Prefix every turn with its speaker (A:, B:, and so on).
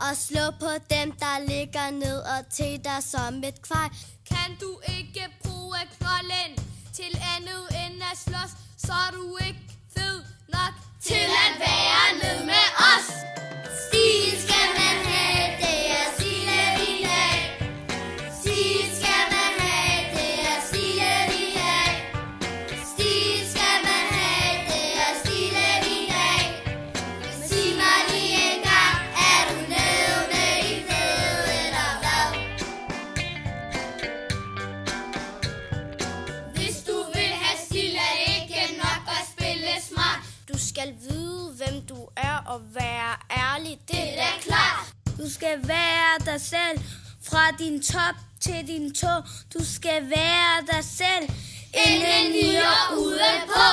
A: og slå på dem, der ligger ned og til dig som et kvej.
B: Kan du ikke bruge knolden til andet end at slås, så er du ikke fed nok til at være ned med os.
A: Stil skal man have, det er Stile-Line. Stil skal man have, det er Stile-Line. Stil skal man have, det er Stile-Line. Sig mig lige en gang, er du nede med de fede eller hvad?
B: Hvis du vil have stil, er det ikke nok at spille smart.
A: Du skal vide, hvem du er og være ærlig, det er da klart. Du skal være dig selv, fra din top til din tå. Du skal være dig selv, indeni og udenpå.